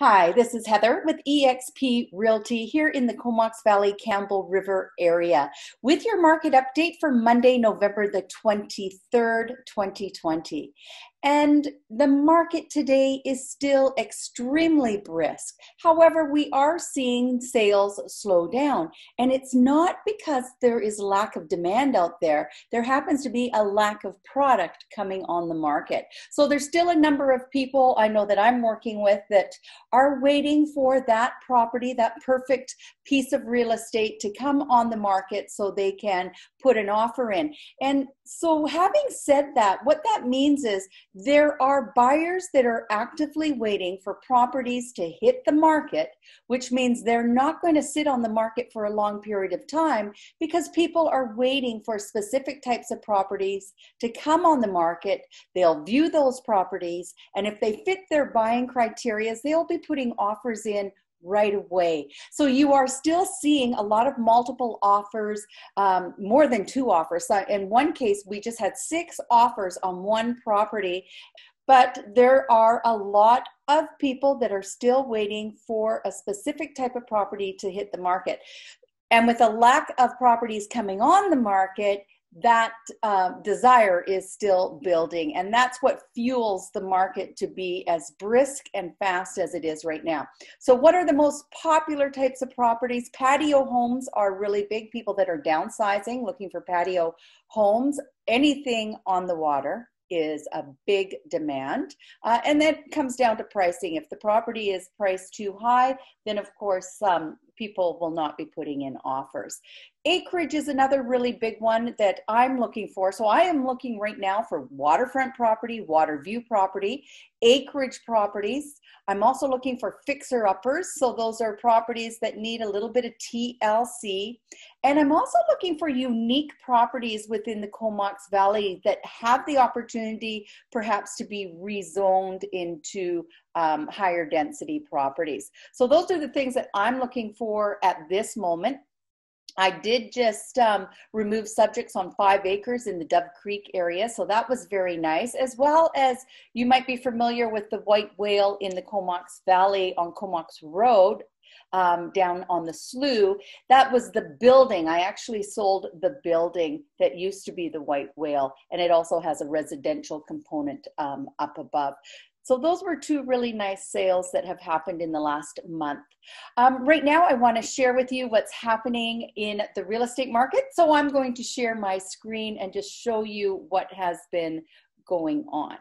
Hi, this is Heather with eXp Realty here in the Comox Valley Campbell River area with your market update for Monday, November the 23rd, 2020. And the market today is still extremely brisk. However, we are seeing sales slow down, and it's not because there is lack of demand out there. There happens to be a lack of product coming on the market. So there's still a number of people I know that I'm working with that are waiting for that property, that perfect piece of real estate to come on the market so they can put an offer in. And so having said that, what that means is there are buyers that are actively waiting for properties to hit the market, which means they're not going to sit on the market for a long period of time because people are waiting for specific types of properties to come on the market. They'll view those properties, and if they fit their buying criteria, they'll be putting offers in right away. So you are still seeing a lot of multiple offers, more than two offers. So in one case, we just had 6 offers on one property, but there are a lot of people that are still waiting for a specific type of property to hit the market. And with a lack of properties coming on the market, that desire is still building, and that's what fuels the market to be as brisk and fast as it is right now. So what are the most popular types of properties? Patio homes are really big. People that are downsizing, looking for patio homes. Anything on the water is a big demand, and that comes down to pricing. If the property is priced too high, then of course people will not be putting in offers. Acreage is another really big one that I'm looking for. So I am looking right now for waterfront property, water view property, acreage properties. I'm also looking for fixer uppers. So those are properties that need a little bit of TLC. And I'm also looking for unique properties within the Comox Valley that have the opportunity perhaps to be rezoned into higher density properties. So those are the things that I'm looking for at this moment. I did just remove subjects on 5 acres in the Dove Creek area, so that was very nice, as well as you might be familiar with the white whale in the Comox Valley on Comox Road, down on the slough. That was the building. I actually sold the building that used to be the white whale, and it also has a residential component up above. So those were 2 really nice sales that have happened in the last month. Right now, I want to share with you what's happening in the real estate market. So I'm going to share my screen and just show you what has been going on.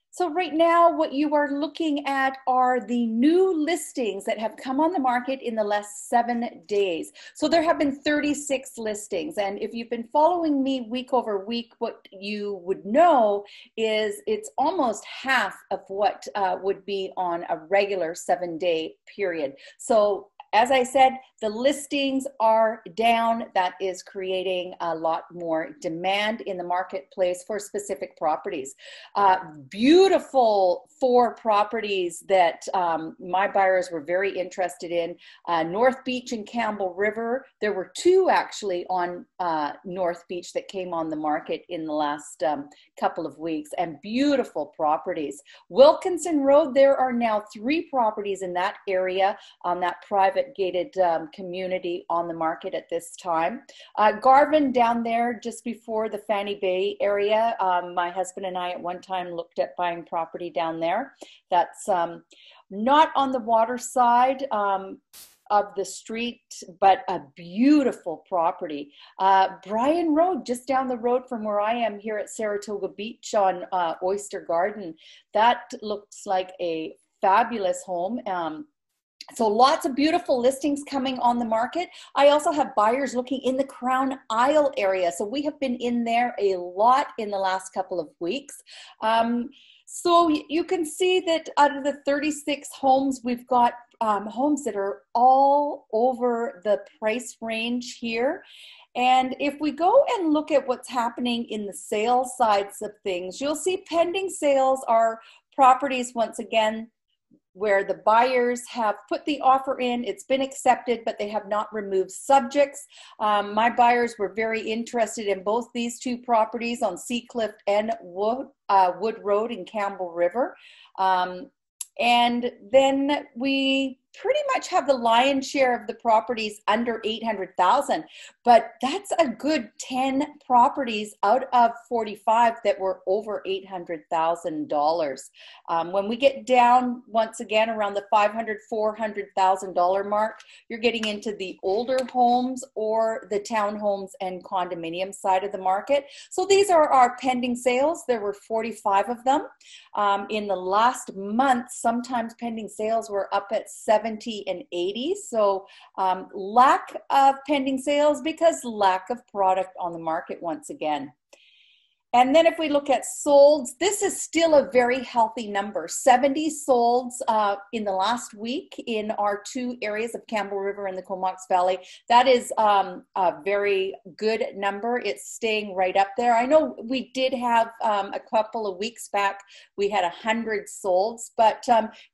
So right now, what you are looking at are the new listings that have come on the market in the last 7 days. So there have been 36 listings. And if you've been following me week over week, what you would know is it's almost half of what would be on a regular 7-day period. So as I said, the listings are down. That is creating a lot more demand in the marketplace for specific properties. Beautiful 4 properties that my buyers were very interested in. North Beach and Campbell River. There were 2 actually on North Beach that came on the market in the last couple of weeks, and beautiful properties. Wilkinson Road, there are now 3 properties in that area on that private gated community on the market at this time. Garvin down there just before the Fanny Bay area. My husband and I at one time looked at buying property down there. That's not on the water side of the street, but a beautiful property. Bryan Road, just down the road from where I am here at Saratoga Beach on Oyster Garden. That looks like a fabulous home. So lots of beautiful listings coming on the market. I also have buyers looking in the Crown Isle area. So we have been in there a lot in the last couple of weeks. So you can see that out of the 36 homes, we've got homes that are all over the price range here. And if we go and look at what's happening in the sales sides of things, you'll see pending sales are properties, once again, where the buyers have put the offer in, it's been accepted, but they have not removed subjects. My buyers were very interested in both these 2 properties on Seacliff and Wood Road in Campbell River. And then we pretty much have the lion's share of the properties under 800,000, but that's a good 10 properties out of 45 that were over $800,000. When we get down once again around the $500,000, $400,000 mark, you're getting into the older homes or the townhomes and condominium side of the market. So these are our pending sales. There were 45 of them. In the last month, sometimes pending sales were up at 70 and 80. So lack of pending sales because lack of product on the market once again. And then if we look at solds, this is still a very healthy number. 70 solds in the last week in our two areas of Campbell River and the Comox Valley. That is a very good number. It's staying right up there. I know we did have a couple of weeks back, we had 100 solds, but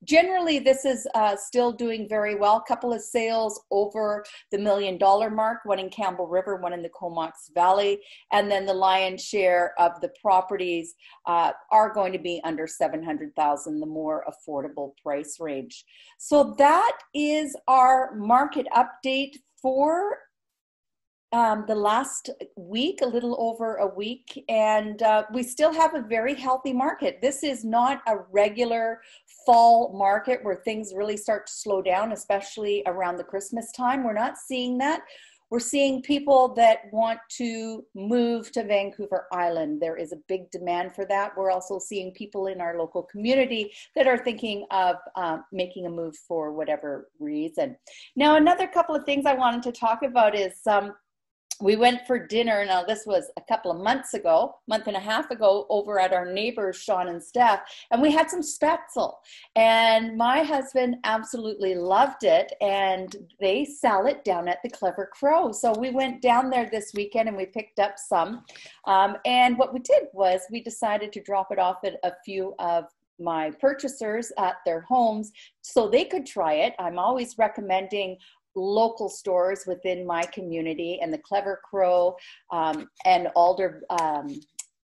generally this is still doing very well. A couple of sales over the $1 million mark, one in Campbell River, one in the Comox Valley, and then the lion's share of the properties are going to be under 700,000, the more affordable price range. So that is our market update for the last week, a little over a week, and we still have a very healthy market. This is not a regular fall market where things really start to slow down, especially around the Christmas time. We're not seeing that. We're seeing people that want to move to Vancouver Island. There is a big demand for that. We're also seeing people in our local community that are thinking of making a move for whatever reason. Now, another couple of things I wanted to talk about is we went for dinner. Now, this was a couple of months ago, month and a half ago, over at our neighbors, Sean and Steph, and we had some spetzel. And my husband absolutely loved it, and they sell it down at the Clever Crow. So we went down there this weekend and we picked up some. And what we did was we decided to drop it off at a few of my purchasers at their homes so they could try it. I'm always recommending local stores within my community, and the Clever Crow and Alder,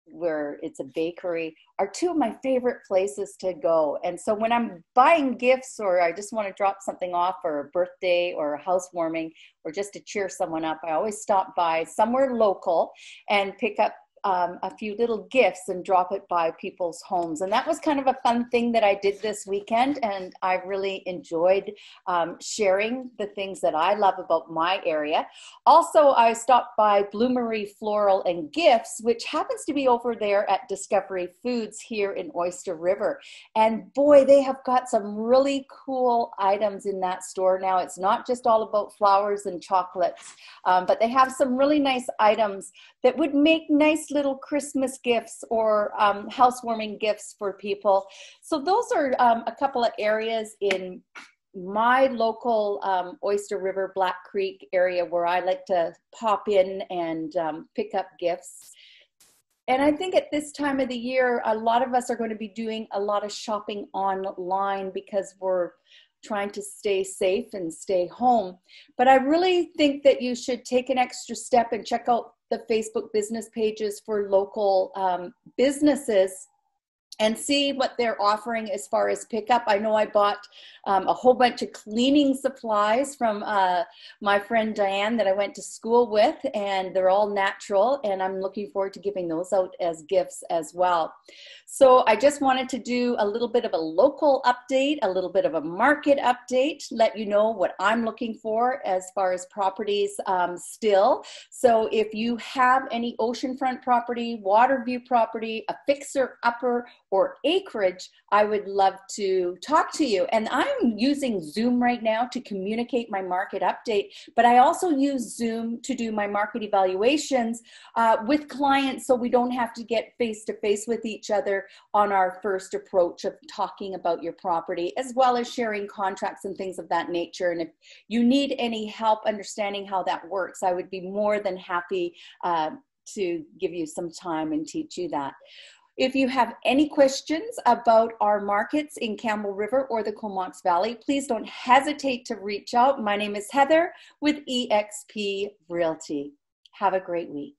where it's a bakery, are two of my favorite places to go. And so when I'm buying gifts or I just want to drop something off for a birthday or a housewarming or just to cheer someone up, I always stop by somewhere local and pick up a few little gifts and drop it by people's homes. And that was kind of a fun thing that I did this weekend, and I really enjoyed sharing the things that I love about my area. Also, I stopped by Bloomery Floral and Gifts, which happens to be over there at Discovery Foods here in Oyster River. And boy, they have got some really cool items in that store now. It's not just all about flowers and chocolates, but they have some really nice items that would make nice little Christmas gifts or housewarming gifts for people. So those are a couple of areas in my local Oyster River, Black Creek area where I like to pop in and pick up gifts. And I think at this time of the year, a lot of us are going to be doing a lot of shopping online because we're trying to stay safe and stay home. But I really think that you should take an extra step and check out the Facebook business pages for local businesses and see what they're offering as far as pickup. I know I bought a whole bunch of cleaning supplies from my friend Diane that I went to school with, and they're all natural, and I'm looking forward to giving those out as gifts as well. So I just wanted to do a little bit of a local update, a little bit of a market update, let you know what I'm looking for as far as properties still. So if you have any oceanfront property, water view property, a fixer upper, or acreage, I would love to talk to you. And I'm using Zoom right now to communicate my market update, but I also use Zoom to do my market evaluations with clients so we don't have to get face-to-face with each other on our first approach of talking about your property, as well as sharing contracts and things of that nature. And if you need any help understanding how that works, I would be more than happy to give you some time and teach you that. If you have any questions about our markets in Campbell River or the Comox Valley, please don't hesitate to reach out. My name is Heather with eXp Realty. Have a great week.